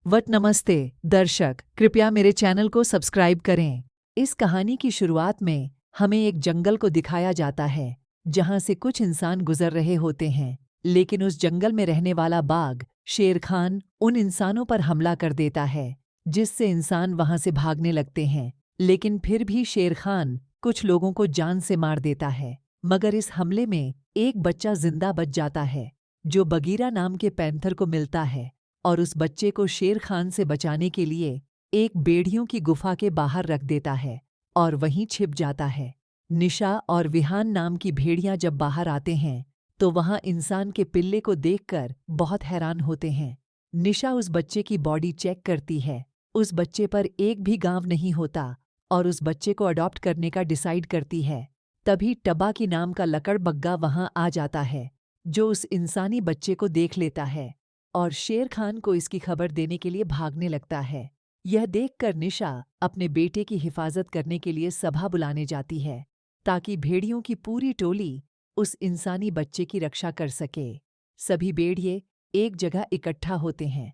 नमस्ते दर्शक, कृपया मेरे चैनल को सब्सक्राइब करें। इस कहानी की शुरुआत में हमें एक जंगल को दिखाया जाता है जहां से कुछ इंसान गुजर रहे होते हैं, लेकिन उस जंगल में रहने वाला बाघ शेर खान उन इंसानों पर हमला कर देता है, जिससे इंसान वहां से भागने लगते हैं। लेकिन फिर भी शेर खान कुछ लोगों को जान से मार देता है, मगर इस हमले में एक बच्चा जिंदा बच जाता है जो बगीरा नाम के पैंथर को मिलता है, और उस बच्चे को शेर खान से बचाने के लिए एक भेड़ियों की गुफा के बाहर रख देता है और वहीं छिप जाता है। निशा और विहान नाम की भेड़ियां जब बाहर आते हैं तो वहां इंसान के पिल्ले को देखकर बहुत हैरान होते हैं। निशा उस बच्चे की बॉडी चेक करती है, उस बच्चे पर एक भी गांव नहीं होता और उस बच्चे को अडॉप्ट करने का डिसाइड करती है। तभी टबा की नाम का लकड़बग्गा वहां आ जाता है, जो उस इंसानी बच्चे को देख लेता है और शेर खान को इसकी खबर देने के लिए भागने लगता है। यह देखकर निशा अपने बेटे की हिफाजत करने के लिए सभा बुलाने जाती है ताकि भेड़ियों की पूरी टोली उस इंसानी बच्चे की रक्षा कर सके। सभी भेड़िए एक जगह इकट्ठा होते हैं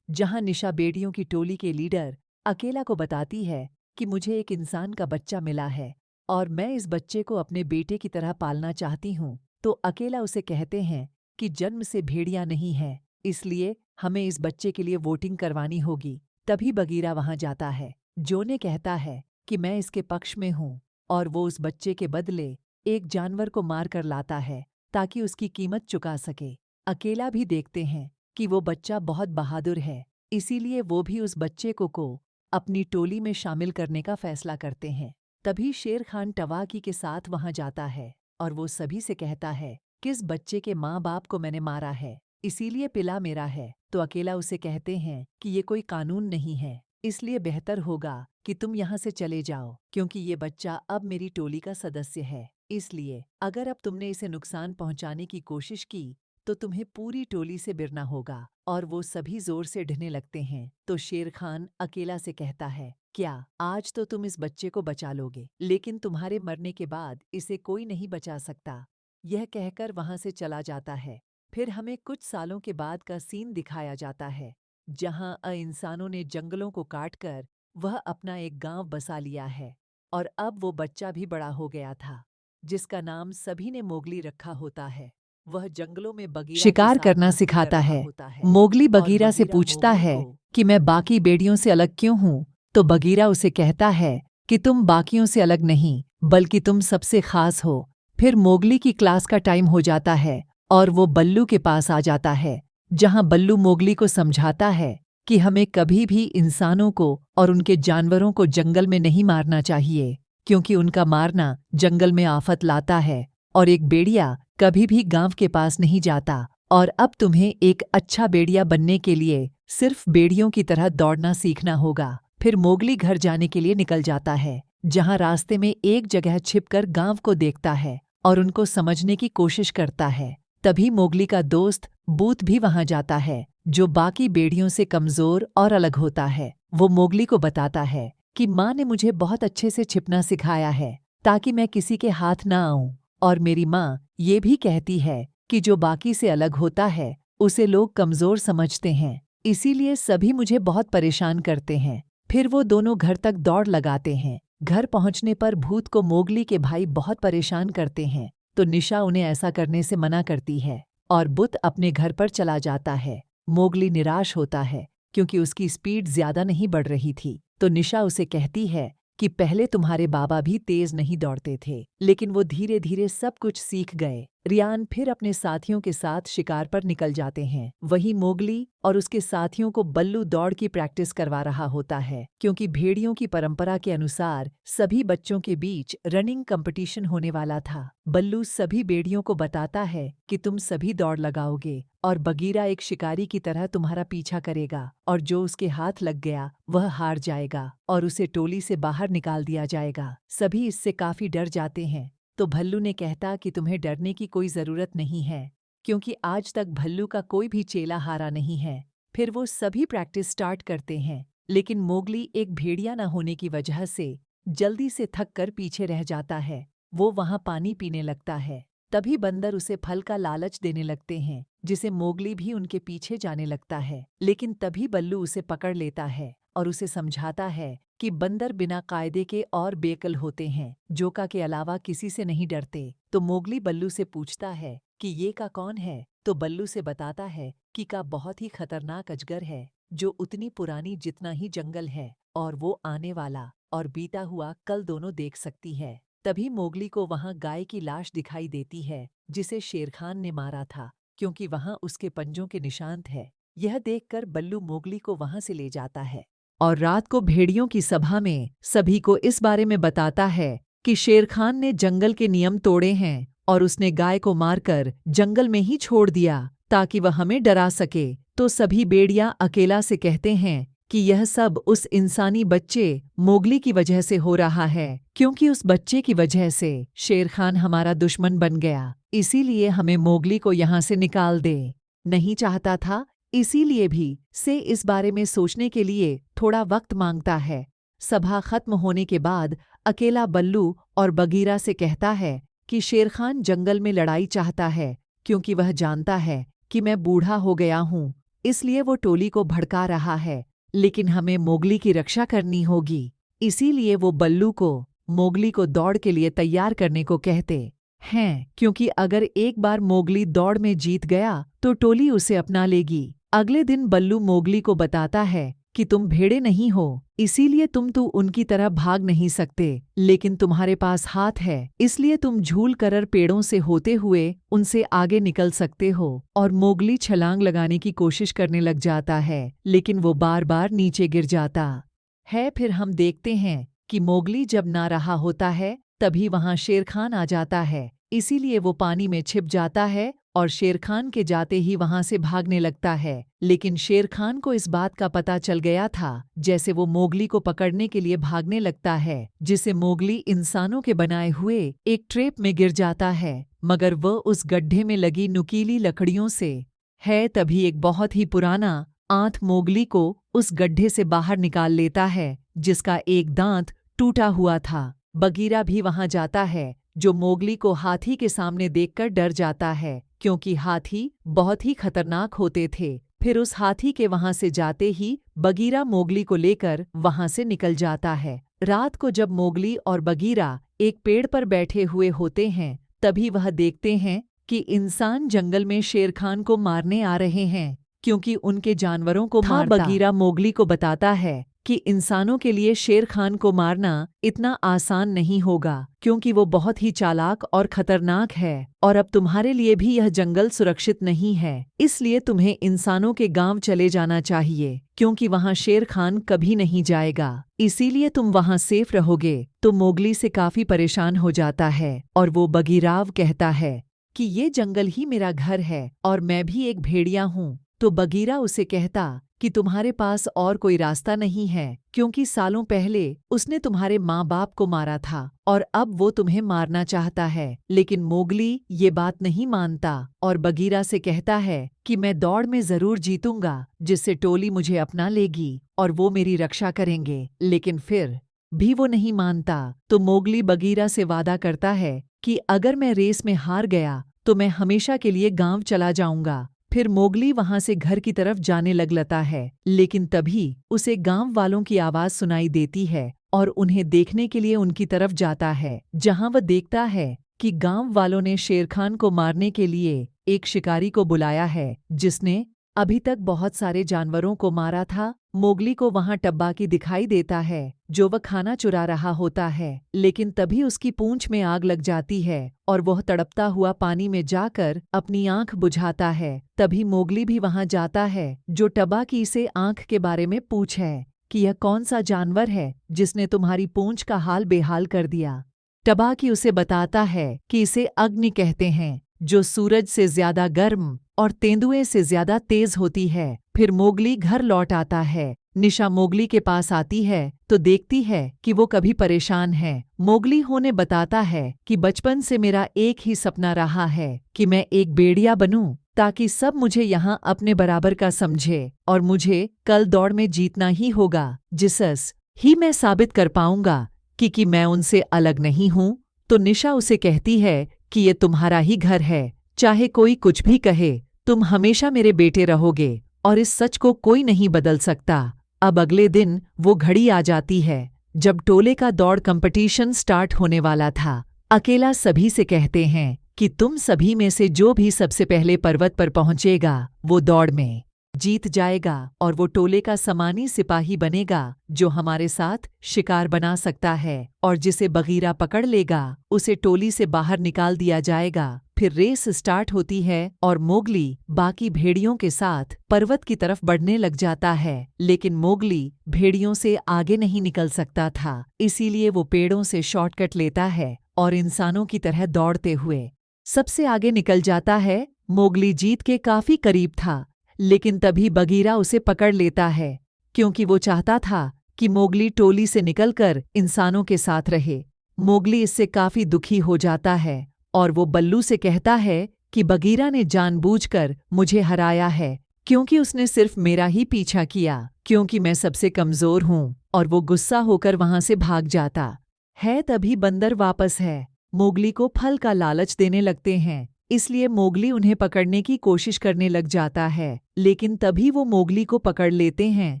जहां निशा भेड़ियों की टोली के लीडर अकेला को बताती है कि मुझे एक इंसान का बच्चा मिला है और मैं इस बच्चे को अपने बेटे की तरह पालना चाहती हूँ। तो अकेला उसे कहते हैं कि जन्म से भेड़िया नहीं है, इसलिए हमें इस बच्चे के लिए वोटिंग करवानी होगी। तभी बगीरा वहां जाता है, जो ने कहता है कि मैं इसके पक्ष में हूं, और वो उस बच्चे के बदले एक जानवर को मार कर लाता है ताकि उसकी कीमत चुका सके। अकेला भी देखते हैं कि वो बच्चा बहुत बहादुर है, इसीलिए वो भी उस बच्चे को अपनी टोली में शामिल करने का फैसला करते हैं। तभी शेर खान टवाकी के साथ वहां जाता है और वो सभी से कहता है, किस बच्चे के माँ बाप को मैंने मारा है, इसीलिए पिला मेरा है। तो अकेला उसे कहते हैं कि ये कोई कानून नहीं है, इसलिए बेहतर होगा कि तुम यहाँ से चले जाओ, क्योंकि ये बच्चा अब मेरी टोली का सदस्य है। इसलिए अगर अब तुमने इसे नुकसान पहुंचाने की कोशिश की तो तुम्हें पूरी टोली से बिरना होगा। और वो सभी जोर से ढहने लगते हैं। तो शेर खान अकेला से कहता है, क्या आज तो तुम इस बच्चे को बचा लोगे, लेकिन तुम्हारे मरने के बाद इसे कोई नहीं बचा सकता। यह कहकर वहां से चला जाता है। फिर हमें कुछ सालों के बाद का सीन दिखाया जाता है जहां इंसानों ने जंगलों को काटकर वह अपना एक गांव बसा लिया है, और अब वो बच्चा भी बड़ा हो गया था जिसका नाम सभी ने मोगली रखा होता है। वह जंगलों में बगीरा के शिकार साथ करना मस्ती कर सिखाता रहा है। होता है मोगली और बगीरा से बगीरा पूछता मोगली है को कि मैं बाकी भेड़ियों से अलग क्यों हूँ। तो बगीरा उसे कहता है कि तुम बाकियों से अलग नहीं, बल्कि तुम सबसे खास हो। फिर मोगली की क्लास का टाइम हो जाता है और वो बल्लू के पास आ जाता है, जहां बल्लू मोगली को समझाता है कि हमें कभी भी इंसानों को और उनके जानवरों को जंगल में नहीं मारना चाहिए, क्योंकि उनका मारना जंगल में आफत लाता है और एक भेड़िया कभी भी गांव के पास नहीं जाता। और अब तुम्हें एक अच्छा भेड़िया बनने के लिए सिर्फ भेड़ियों की तरह दौड़ना सीखना होगा। फिर मोगली घर जाने के लिए निकल जाता है, जहां रास्ते में एक जगह छिपकर गांव को देखता है और उनको समझने की कोशिश करता है। तभी मोगली का दोस्त बूत भी वहां जाता है, जो बाकी भेड़ियों से कमजोर और अलग होता है। वो मोगली को बताता है कि माँ ने मुझे बहुत अच्छे से छिपना सिखाया है ताकि मैं किसी के हाथ ना आऊं, और मेरी माँ ये भी कहती है कि जो बाकी से अलग होता है उसे लोग कमजोर समझते हैं, इसीलिए सभी मुझे बहुत परेशान करते हैं। फिर वो दोनों घर तक दौड़ लगाते हैं। घर पहुंचने पर भूत को मोगली के भाई बहुत परेशान करते हैं, तो निशा उन्हें ऐसा करने से मना करती है और बुत अपने घर पर चला जाता है। मोगली निराश होता है क्योंकि उसकी स्पीड ज्यादा नहीं बढ़ रही थी। तो निशा उसे कहती है कि पहले तुम्हारे बाबा भी तेज नहीं दौड़ते थे, लेकिन वो धीरे धीरे सब कुछ सीख गए। रियान फिर अपने साथियों के साथ शिकार पर निकल जाते हैं। वहीं मोगली और उसके साथियों को बल्लू दौड़ की प्रैक्टिस करवा रहा होता है, क्योंकि भेड़ियों की परंपरा के अनुसार सभी बच्चों के बीच रनिंग कंपटीशन होने वाला था। बल्लू सभी भेड़ियों को बताता है कि तुम सभी दौड़ लगाओगे और बगीरा एक शिकारी की तरह तुम्हारा पीछा करेगा, और जो उसके हाथ लग गया वह हार जाएगा और उसे टोली से बाहर निकाल दिया जाएगा। सभी इससे काफी डर जाते हैं। तो भल्लू ने कहता कि तुम्हें डरने की कोई जरूरत नहीं है, क्योंकि आज तक भल्लू का कोई भी चेला हारा नहीं है। फिर वो सभी प्रैक्टिस स्टार्ट करते हैं, लेकिन मोगली एक भेड़िया न होने की वजह से जल्दी से थक कर पीछे रह जाता है। वो वहां पानी पीने लगता है। तभी बंदर उसे फल का लालच देने लगते हैं, जिसे मोगली भी उनके पीछे जाने लगता है। लेकिन तभी बल्लू उसे पकड़ लेता है और उसे समझाता है कि बंदर बिना कायदे के और बेअक्ल होते हैं, जोका के अलावा किसी से नहीं डरते। तो मोगली बल्लू से पूछता है कि ये का कौन है? तो बल्लू से बताता है कि का बहुत ही खतरनाक अजगर है, जो उतनी पुरानी जितना ही जंगल है, और वो आने वाला और बीता हुआ कल दोनों देख सकती है। तभी मोगली को वहां गाय की लाश दिखाई देती है, जिसे शेरखान ने मारा था, क्योंकि वहां उसके पंजों के निशान थे। यह देखकर बल्लू मोगली को वहां से ले जाता है और रात को भेड़ियों की सभा में सभी को इस बारे में बताता है कि शेरखान ने जंगल के नियम तोड़े हैं और उसने गाय को मारकर जंगल में ही छोड़ दिया ताकि वह हमें डरा सके। तो सभी भेड़िया अकेला से कहते हैं कि यह सब उस इंसानी बच्चे मोगली की वजह से हो रहा है, क्योंकि उस बच्चे की वजह से शेरखान हमारा दुश्मन बन गया, इसीलिए हमें मोगली को यहाँ से निकाल दे। नहीं चाहता था, इसीलिए भी से इस बारे में सोचने के लिए थोड़ा वक्त मांगता है। सभा खत्म होने के बाद अकेला बल्लू और बगीरा से कहता है कि शेरखान जंगल में लड़ाई चाहता है, क्योंकि वह जानता है कि मैं बूढ़ा हो गया हूँ, इसलिए वो टोली को भड़का रहा है। लेकिन हमें मोगली की रक्षा करनी होगी, इसीलिए वो बल्लू को मोगली को दौड़ के लिए तैयार करने को कहते हैं, क्योंकि अगर एक बार मोगली दौड़ में जीत गया तो टोली उसे अपना लेगी। अगले दिन बल्लू मोगली को बताता है कि तुम भेड़े नहीं हो, इसीलिए तुम तो उनकी तरह भाग नहीं सकते, लेकिन तुम्हारे पास हाथ है, इसलिए तुम झूल कर पेड़ों से होते हुए उनसे आगे निकल सकते हो। और मोगली छलांग लगाने की कोशिश करने लग जाता है, लेकिन वो बार बार नीचे गिर जाता है। फिर हम देखते हैं कि मोगली जब ना रहा होता है तभी वहां शेरखान आ जाता है, इसीलिए वो पानी में छिप जाता है और शेरखान के जाते ही वहां से भागने लगता है। लेकिन शेरखान को इस बात का पता चल गया था, जैसे वो मोगली को पकड़ने के लिए भागने लगता है, जिसे मोगली इंसानों के बनाए हुए एक ट्रैप में गिर जाता है, मगर वह उस गड्ढे में लगी नुकीली लकड़ियों से है। तभी एक बहुत ही पुराना आंत मोगली को उस गड्ढे से बाहर निकाल लेता है, जिसका एक दांत टूटा हुआ था। बगीरा भी वहां जाता है, जो मोगली को हाथी के सामने देखकर डर जाता है, क्योंकि हाथी बहुत ही खतरनाक होते थे। फिर उस हाथी के वहां से जाते ही बगीरा मोगली को लेकर वहां से निकल जाता है। रात को जब मोगली और बगीरा एक पेड़ पर बैठे हुए होते हैं, तभी वह देखते हैं कि इंसान जंगल में शेरखान को मारने आ रहे हैं, क्योंकि उनके जानवरों को मारता। बगीरा मोगली को बताता है कि इंसानों के लिए शेरखान को मारना इतना आसान नहीं होगा, क्योंकि वो बहुत ही चालाक और खतरनाक है, और अब तुम्हारे लिए भी यह जंगल सुरक्षित नहीं है, इसलिए तुम्हें इंसानों के गांव चले जाना चाहिए, क्योंकि वहां शेरखान कभी नहीं जाएगा, इसीलिए तुम वहां सेफ रहोगे। तो मोगली से काफी परेशान हो जाता है और वो बगीराव कहता है कि ये जंगल ही मेरा घर है और मैं भी एक भेड़िया हूँ। तो बगीरा उसे कहता कि तुम्हारे पास और कोई रास्ता नहीं है, क्योंकि सालों पहले उसने तुम्हारे माँ बाप को मारा था और अब वो तुम्हें मारना चाहता है। लेकिन मोगली ये बात नहीं मानता और बगीरा से कहता है कि मैं दौड़ में जरूर जीतूंगा, जिससे टोली मुझे अपना लेगी और वो मेरी रक्षा करेंगे। लेकिन फिर भी वो नहीं मानता। तो मोगली बगीरा से वादा करता है कि अगर मैं रेस में हार गया तो मैं हमेशा के लिए गांव चला जाऊंगा। फिर मोगली वहां से घर की तरफ जाने लगता है, लेकिन तभी उसे गांव वालों की आवाज सुनाई देती है और उन्हें देखने के लिए उनकी तरफ जाता है, जहां वह देखता है कि गांव वालों ने शेरखान को मारने के लिए एक शिकारी को बुलाया है, जिसने अभी तक बहुत सारे जानवरों को मारा था। मोगली को वहां टब्बाकी दिखाई देता है, जो वह खाना चुरा रहा होता है, लेकिन तभी उसकी पूंछ में आग लग जाती है और वह तड़पता हुआ पानी में जाकर अपनी आंख बुझाता है। तभी मोगली भी वहां जाता है, जो टब्बाकी से आंख के बारे में पूछे कि यह कौन सा जानवर है जिसने तुम्हारी पूंछ का हाल बेहाल कर दिया। टब्बाकी उसे बताता है कि इसे अग्नि कहते हैं, जो सूरज से ज्यादा गर्म और तेंदुए से ज्यादा तेज होती है। फिर मोगली घर लौट आता है। निशा मोगली के पास आती है तो देखती है कि वो कभी परेशान है। मोगली होने बताता है कि बचपन से मेरा एक ही सपना रहा है कि मैं एक भेड़िया बनूं, ताकि सब मुझे यहाँ अपने बराबर का समझे, और मुझे कल दौड़ में जीतना ही होगा, जिससे ही मैं साबित कर पाऊंगा कि मैं उनसे अलग नहीं हूँ। तो निशा उसे कहती है कि ये तुम्हारा ही घर है, चाहे कोई कुछ भी कहे, तुम हमेशा मेरे बेटे रहोगे और इस सच को कोई नहीं बदल सकता। अब अगले दिन वो घड़ी आ जाती है जब टोले का दौड़ कंपटीशन स्टार्ट होने वाला था। अकेला सभी से कहते हैं कि तुम सभी में से जो भी सबसे पहले पर्वत पर पहुंचेगा वो दौड़ में जीत जाएगा और वो टोले का सम्मानी सिपाही बनेगा जो हमारे साथ शिकार बना सकता है, और जिसे बगीरा पकड़ लेगा उसे टोली से बाहर निकाल दिया जाएगा। फिर रेस स्टार्ट होती है और मोगली बाकी भेड़ियों के साथ पर्वत की तरफ बढ़ने लग जाता है, लेकिन मोगली भेड़ियों से आगे नहीं निकल सकता था, इसीलिए वो पेड़ों से शॉर्टकट लेता है और इंसानों की तरह दौड़ते हुए सबसे आगे निकल जाता है। मोगली जीत के काफी करीब था, लेकिन तभी बगीरा उसे पकड़ लेता है, क्योंकि वो चाहता था कि मोगली टोली से निकलकर इंसानों के साथ रहे। मोगली इससे काफी दुखी हो जाता है और वो बल्लू से कहता है कि बगीरा ने जानबूझकर मुझे हराया है, क्योंकि उसने सिर्फ मेरा ही पीछा किया, क्योंकि मैं सबसे कमजोर हूँ। और वो गुस्सा होकर वहां से भाग जाता है। तभी बंदर वापस है मोगली को फल का लालच देने लगते हैं, इसलिए मोगली उन्हें पकड़ने की कोशिश करने लग जाता है, लेकिन तभी वो मोगली को पकड़ लेते हैं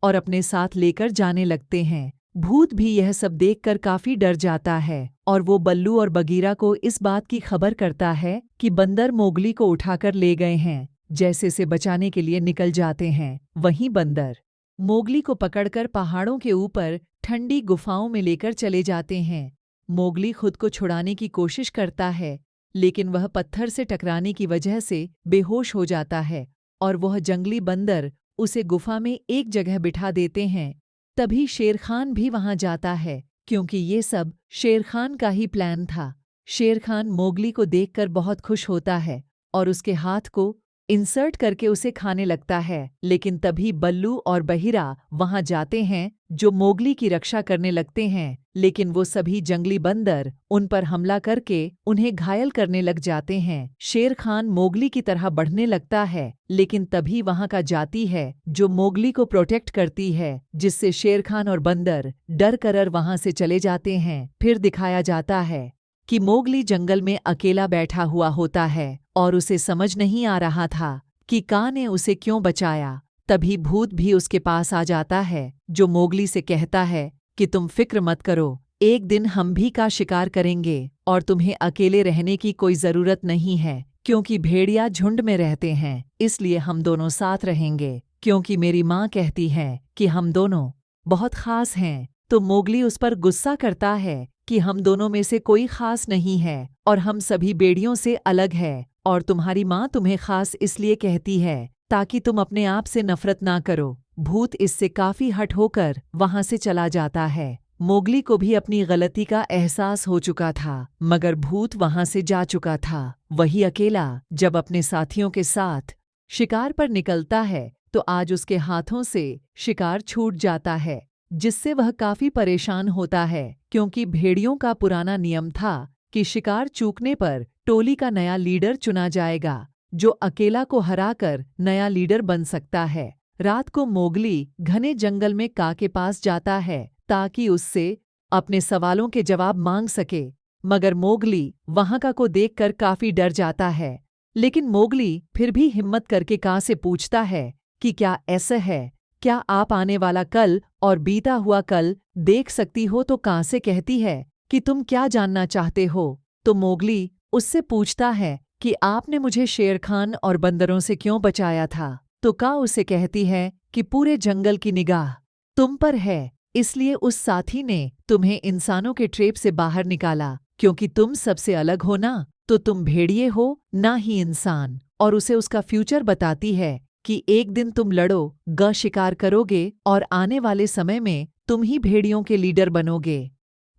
और अपने साथ लेकर जाने लगते हैं। भूत भी यह सब देखकर काफी डर जाता है और वो बल्लू और बगीरा को इस बात की खबर करता है कि बंदर मोगली को उठाकर ले गए हैं। जैसे से बचाने के लिए निकल जाते हैं, वहीं बंदर मोगली को पकड़कर पहाड़ों के ऊपर ठंडी गुफाओं में लेकर चले जाते हैं। मोगली खुद को छुड़ाने की कोशिश करता है, लेकिन वह पत्थर से टकराने की वजह से बेहोश हो जाता है और वह जंगली बंदर उसे गुफा में एक जगह बिठा देते हैं। तभी शेर खान भी वहां जाता है, क्योंकि ये सब शेर खान का ही प्लान था। शेर खान मोगली को देखकर बहुत खुश होता है और उसके हाथ को इंसर्ट करके उसे खाने लगता है, लेकिन तभी बल्लू और बहिरा वहां जाते हैं जो मोगली की रक्षा करने लगते हैं, लेकिन वो सभी जंगली बंदर उन पर हमला करके उन्हें घायल करने लग जाते हैं। शेर खान मोगली की तरह बढ़ने लगता है, लेकिन तभी वहां का जाती है जो मोगली को प्रोटेक्ट करती है, जिससे शेर खान और बंदर डर कर वहां से चले जाते हैं। फिर दिखाया जाता है कि मोगली जंगल में अकेला बैठा हुआ होता है और उसे समझ नहीं आ रहा था कि कां ने उसे क्यों बचाया। तभी भूत भी उसके पास आ जाता है, जो मोगली से कहता है कि तुम फिक्र मत करो, एक दिन हम भी का शिकार करेंगे और तुम्हें अकेले रहने की कोई जरूरत नहीं है, क्योंकि भेड़िया झुंड में रहते हैं, इसलिए हम दोनों साथ रहेंगे, क्योंकि मेरी माँ कहती है कि हम दोनों बहुत खास हैं। तो मोगली उस पर गुस्सा करता है कि हम दोनों में से कोई खास नहीं है और हम सभी भेड़ियों से अलग है, और तुम्हारी माँ तुम्हें खास इसलिए कहती है ताकि तुम अपने आप से नफरत ना करो। भूत इससे काफी हट होकर वहां से चला जाता है। मोगली को भी अपनी गलती का एहसास हो चुका था, मगर भूत वहां से जा चुका था। वही अकेला जब अपने साथियों के साथ शिकार पर निकलता है तो आज उसके हाथों से शिकार छूट जाता है, जिससे वह काफी परेशान होता है, क्योंकि भेड़ियों का पुराना नियम था कि शिकार चूकने पर टोली का नया लीडर चुना जाएगा, जो अकेला को हराकर नया लीडर बन सकता है। रात को मोगली घने जंगल में कां के पास जाता है ताकि उससे अपने सवालों के जवाब मांग सके, मगर मोगली वहां का को देखकर काफी डर जाता है। लेकिन मोगली फिर भी हिम्मत करके कां से पूछता है कि क्या ऐसा है, क्या आप आने वाला कल और बीता हुआ कल देख सकती हो। तो कां से कहती है कि तुम क्या जानना चाहते हो। तो मोगली उससे पूछता है कि आपने मुझे शेर खान और बंदरों से क्यों बचाया था। तो कां उसे कहती है कि पूरे जंगल की निगाह तुम पर है, इसलिए उस साथी ने तुम्हें इंसानों के ट्रैप से बाहर निकाला, क्योंकि तुम सबसे अलग हो ना, तो तुम भेड़िए हो ना ही इंसान। और उसे उसका फ्यूचर बताती है कि एक दिन तुम लड़ो शिकार करोगे और आने वाले समय में तुम ही भेड़ियों के लीडर बनोगे।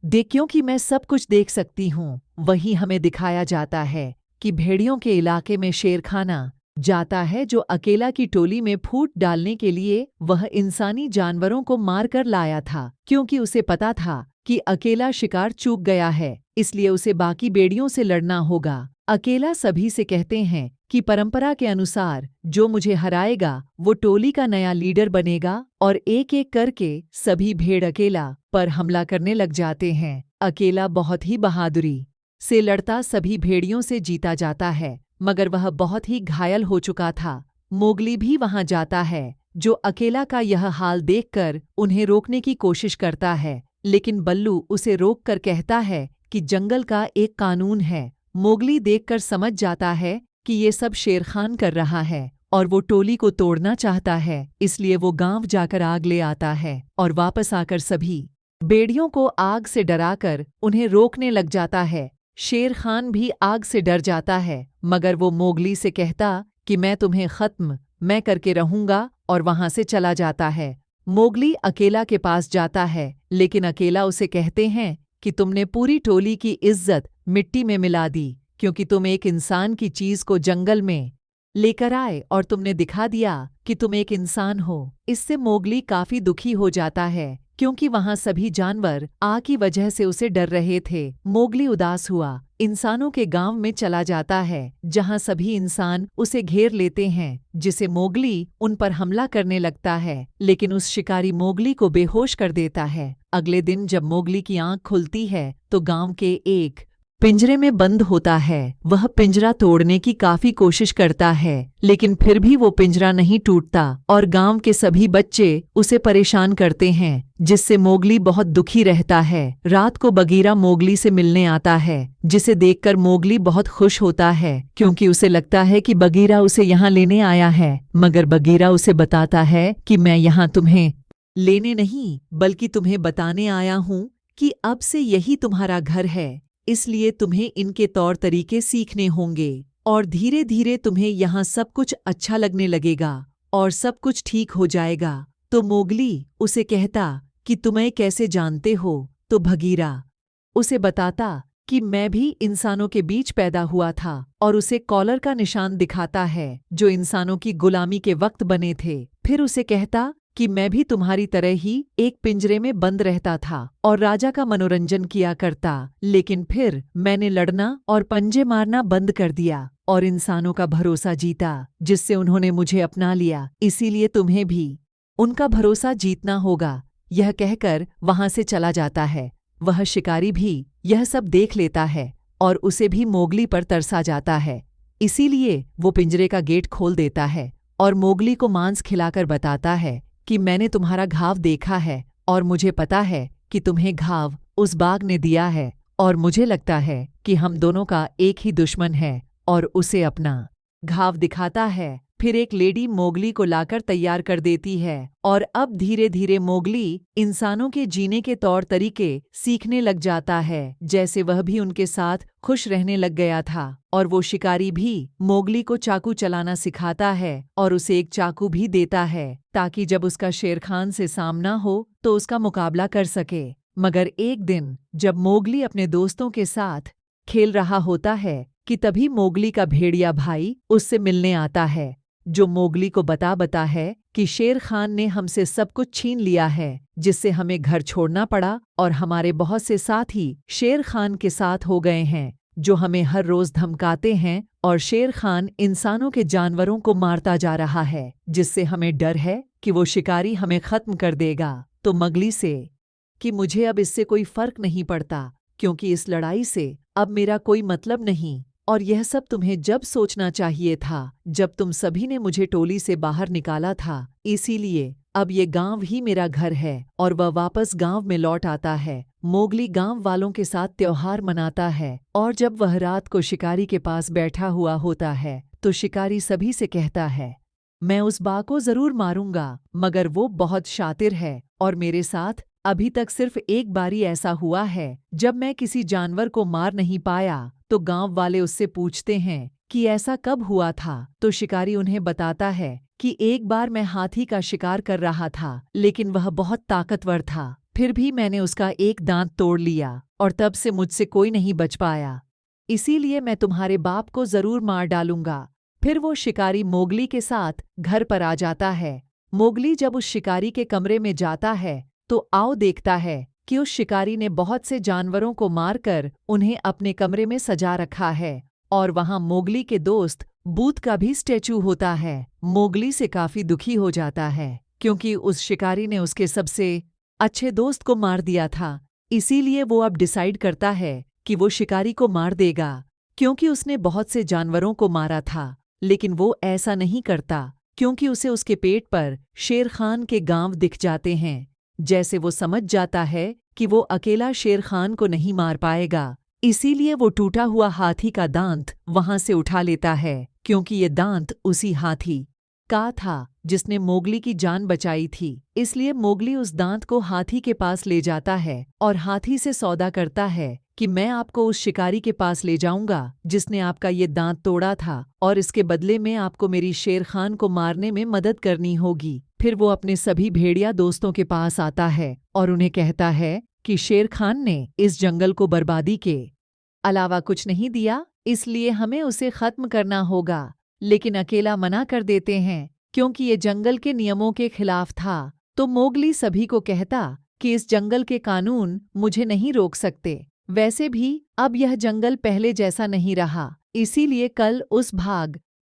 क्योंकि मैं सब कुछ देख सकती हूँ। वहीं हमें दिखाया जाता है कि भेड़ियों के इलाके में शेर खाना जाता है, जो अकेला की टोली में फूट डालने के लिए वह इंसानी जानवरों को मार कर लाया था, क्योंकि उसे पता था कि अकेला शिकार चूक गया है, इसलिए उसे बाकी भेड़ियों से लड़ना होगा। अकेला सभी से कहते हैं कि परंपरा के अनुसार जो मुझे हराएगा वो टोली का नया लीडर बनेगा, और एक एक करके सभी भेड़ अकेला पर हमला करने लग जाते हैं। अकेला बहुत ही बहादुरी से लड़ता सभी भेड़ियों से जीता जाता है, मगर वह बहुत ही घायल हो चुका था। मोगली भी वहां जाता है, जो अकेला का यह हाल देखकर उन्हें रोकने की कोशिश करता है, लेकिन बल्लू उसे रोककर कहता है कि जंगल का एक कानून है। मोगली देखकर समझ जाता है कि ये सब शेरखान कर रहा है और वो टोली को तोड़ना चाहता है, इसलिए वो गांव जाकर आग ले आता है और वापस आकर सभी भेड़ियों को आग से डराकर उन्हें रोकने लग जाता है। शेर खान भी आग से डर जाता है, मगर वो मोगली से कहता कि मैं तुम्हें खत्म मैं करके रहूंगा, और वहां से चला जाता है। मोगली अकेला के पास जाता है, लेकिन अकेला उसे कहते हैं कि तुमने पूरी टोली की इज्जत मिट्टी में मिला दी, क्योंकि तुम एक इंसान की चीज को जंगल में लेकर आए और तुमने दिखा दिया कि तुम एक इंसान हो। इससे मोगली काफी दुखी हो जाता है, क्योंकि वहां सभी जानवर आग की वजह से उसे डर रहे थे। मोगली उदास हुआ इंसानों के गांव में चला जाता है, जहां सभी इंसान उसे घेर लेते हैं, जिसे मोगली उन पर हमला करने लगता है, लेकिन उस शिकारी मोगली को बेहोश कर देता है। अगले दिन जब मोगली की आंख खुलती है तो गांव के एक पिंजरे में बंद होता है। वह पिंजरा तोड़ने की काफी कोशिश करता है, लेकिन फिर भी वो पिंजरा नहीं टूटता और गांव के सभी बच्चे उसे परेशान करते हैं, जिससे मोगली बहुत दुखी रहता है। रात को बगीरा मोगली से मिलने आता है, जिसे देखकर मोगली बहुत खुश होता है, क्योंकि उसे लगता है कि बगीरा उसे यहाँ लेने आया है। मगर बगीरा उसे बताता है कि मैं यहाँ तुम्हें लेने नहीं, बल्कि तुम्हें बताने आया हूँ कि अब से यही तुम्हारा घर है, इसलिए तुम्हें इनके तौर तरीके सीखने होंगे और धीरे धीरे तुम्हें यहाँ सब कुछ अच्छा लगने लगेगा और सब कुछ ठीक हो जाएगा। तो मोगली उसे कहता कि तुम्हें कैसे जानते हो? तो बगीरा उसे बताता कि मैं भी इंसानों के बीच पैदा हुआ था, और उसे कॉलर का निशान दिखाता है जो इंसानों की गुलामी के वक्त बने थे। फिर उसे कहता कि मैं भी तुम्हारी तरह ही एक पिंजरे में बंद रहता था और राजा का मनोरंजन किया करता, लेकिन फिर मैंने लड़ना और पंजे मारना बंद कर दिया और इंसानों का भरोसा जीता, जिससे उन्होंने मुझे अपना लिया। इसीलिए तुम्हें भी उनका भरोसा जीतना होगा। यह कहकर वहां से चला जाता है। वह शिकारी भी यह सब देख लेता है और उसे भी मोगली पर तरसा जाता है, इसीलिए वो पिंजरे का गेट खोल देता है और मोगली को मांस खिलाकर बताता है कि मैंने तुम्हारा घाव देखा है और मुझे पता है कि तुम्हें घाव उस बाघ ने दिया है, और मुझे लगता है कि हम दोनों का एक ही दुश्मन है, और उसे अपना घाव दिखाता है। फिर एक लेडी मोगली को लाकर तैयार कर देती है और अब धीरे धीरे मोगली इंसानों के जीने के तौर तरीके सीखने लग जाता है, जैसे वह भी उनके साथ खुश रहने लग गया था। और वो शिकारी भी मोगली को चाकू चलाना सिखाता है और उसे एक चाकू भी देता है, ताकि जब उसका शेरखान से सामना हो तो उसका मुकाबला कर सके। मगर एक दिन जब मोगली अपने दोस्तों के साथ खेल रहा होता है कि तभी मोगली का भेड़िया भाई उससे मिलने आता है, जो मोगली को बता है कि शेर खान ने हमसे सब कुछ छीन लिया है, जिससे हमें घर छोड़ना पड़ा और हमारे बहुत से साथी शेर खान के साथ हो गए हैं, जो हमें हर रोज धमकाते हैं, और शेर खान इंसानों के जानवरों को मारता जा रहा है, जिससे हमें डर है कि वो शिकारी हमें खत्म कर देगा। तो मोगली से कि मुझे अब इससे कोई फर्क नहीं पड़ता, क्योंकि इस लड़ाई से अब मेरा कोई मतलब नहीं, और यह सब तुम्हें जब सोचना चाहिए था जब तुम सभी ने मुझे टोली से बाहर निकाला था। इसीलिए अब ये गांव ही मेरा घर है। और वह वापस गांव में लौट आता है। मोगली गांव वालों के साथ त्योहार मनाता है, और जब वह रात को शिकारी के पास बैठा हुआ होता है तो शिकारी सभी से कहता है, मैं उस बाघ को जरूर मारूंगा, मगर वो बहुत शातिर है और मेरे साथ अभी तक सिर्फ एक बारी ऐसा हुआ है जब मैं किसी जानवर को मार नहीं पाया। तो गांव वाले उससे पूछते हैं कि ऐसा कब हुआ था? तो शिकारी उन्हें बताता है कि एक बार मैं हाथी का शिकार कर रहा था, लेकिन वह बहुत ताकतवर था, फिर भी मैंने उसका एक दांत तोड़ लिया और तब से मुझसे कोई नहीं बच पाया, इसीलिए मैं तुम्हारे बाप को जरूर मार डालूंगा। फिर वो शिकारी मोगली के साथ घर पर आ जाता है। मोगली जब उस शिकारी के कमरे में जाता है तो आओ देखता है कि उस शिकारी ने बहुत से जानवरों को मारकर उन्हें अपने कमरे में सजा रखा है, और वहां मोगली के दोस्त बूथ का भी स्टैचू होता है। मोगली से काफी दुखी हो जाता है, क्योंकि उस शिकारी ने उसके सबसे अच्छे दोस्त को मार दिया था। इसीलिए वो अब डिसाइड करता है कि वो शिकारी को मार देगा क्योंकि उसने बहुत से जानवरों को मारा था, लेकिन वो ऐसा नहीं करता क्योंकि उसे उसके पेट पर शेर खान के गांव दिख जाते हैं। जैसे वो समझ जाता है कि वो अकेला शेर खान को नहीं मार पाएगा, इसीलिए वो टूटा हुआ हाथी का दांत वहां से उठा लेता है, क्योंकि ये दांत उसी हाथी का था जिसने मोगली की जान बचाई थी। इसलिए मोगली उस दांत को हाथी के पास ले जाता है और हाथी से सौदा करता है कि मैं आपको उस शिकारी के पास ले जाऊंगा जिसने आपका ये दांत तोड़ा था, और इसके बदले में आपको मेरी शेर खान को मारने में मदद करनी होगी। फिर वो अपने सभी भेड़िया दोस्तों के पास आता है और उन्हें कहता है कि शेर खान ने इस जंगल को बर्बादी के अलावा कुछ नहीं दिया, इसलिए हमें उसे खत्म करना होगा। लेकिन अकेला मना कर देते हैं क्योंकि ये जंगल के नियमों के खिलाफ था। तो मोगली सभी को कहता कि इस जंगल के कानून मुझे नहीं रोक सकते। वैसे भी अब यह जंगल पहले जैसा नहीं रहा, इसीलिए कल उस भाग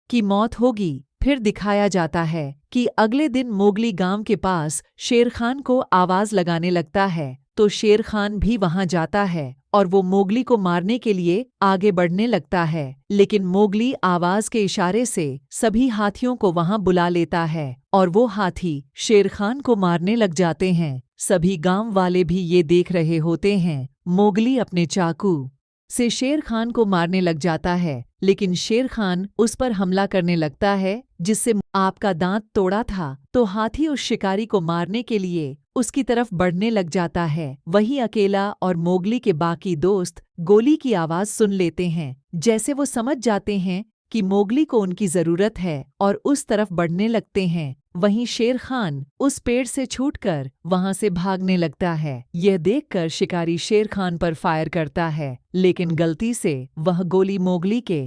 की मौत होगी। फिर दिखाया जाता है कि अगले दिन मोगली गांव के पास शेर खान को आवाज लगाने लगता है, तो शेर खान भी वहां जाता है और वो मोगली को मारने के लिए आगे बढ़ने लगता है। लेकिन मोगली आवाज के इशारे से सभी हाथियों को वहां बुला लेता है और वो हाथी शेर खान को मारने लग जाते हैं। सभी गांव वाले भी ये देख रहे होते हैं। मोगली अपने चाकू से शेर खान को मारने लग जाता है, लेकिन शेर खान उस पर हमला करने लगता है जिससे आपका दांत तोड़ा था। तो हाथी उस शिकारी को मारने के लिए उसकी तरफ बढ़ने लग जाता है। वहीं अकेला और मोगली के बाकी दोस्त गोली की आवाज सुन लेते हैं। जैसे वो समझ जाते हैं कि मोगली को उनकी जरूरत है और उस तरफ बढ़ने लगते हैं। वहीं शेर खान उस पेड़ से छूटकर वहां से भागने लगता है। यह देखकर शिकारी शेर खान पर फायर करता है, लेकिन गलती से वह गोली मोगली के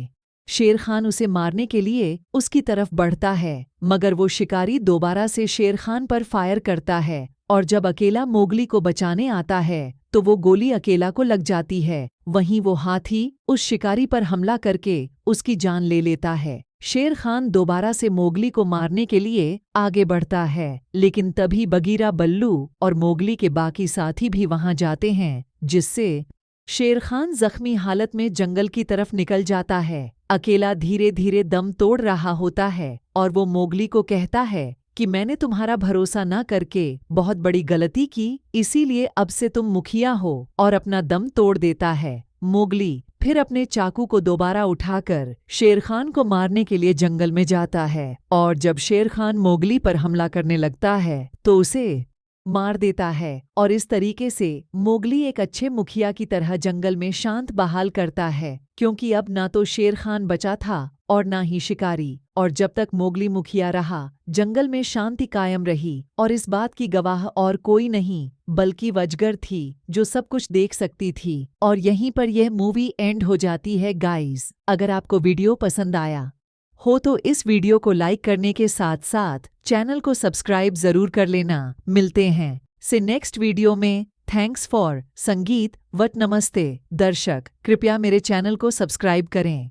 शेर खान उसे मारने के लिए उसकी तरफ बढ़ता है, मगर वो शिकारी दोबारा से शेर खान पर फायर करता है और जब अकेला मोगली को बचाने आता है तो वो गोली अकेला को लग जाती है। वहीं वो हाथी उस शिकारी पर हमला करके उसकी जान ले लेता है। शेर खान दोबारा से मोगली को मारने के लिए आगे बढ़ता है, लेकिन तभी बगीरा बल्लू और मोगली के बाकी साथी भी वहां जाते हैं, जिससे शेर खान जख्मी हालत में जंगल की तरफ निकल जाता है। अकेला धीरे धीरे दम तोड़ रहा होता है और वो मोगली को कहता है कि मैंने तुम्हारा भरोसा न करके बहुत बड़ी गलती की, इसीलिए अब से तुम मुखिया हो, और अपना दम तोड़ देता है। मोगली फिर अपने चाकू को दोबारा उठाकर शेर खान को मारने के लिए जंगल में जाता है, और जब शेर खान मोगली पर हमला करने लगता है तो उसे मार देता है। और इस तरीके से मोगली एक अच्छे मुखिया की तरह जंगल में शांत बहाल करता है, क्योंकि अब ना तो शेर खान बचा था और ना ही शिकारी। और जब तक मोगली मुखिया रहा, जंगल में शांति कायम रही, और इस बात की गवाह और कोई नहीं बल्कि अजगर थी जो सब कुछ देख सकती थी। और यहीं पर यह मूवी एंड हो जाती है। गाइस, अगर आपको वीडियो पसंद आया हो तो इस वीडियो को लाइक करने के साथ साथ चैनल को सब्सक्राइब जरूर कर लेना। मिलते हैं से नेक्स्ट वीडियो में। थैंक्स फॉर संगीत वट नमस्ते। दर्शक कृपया मेरे चैनल को सब्सक्राइब करें।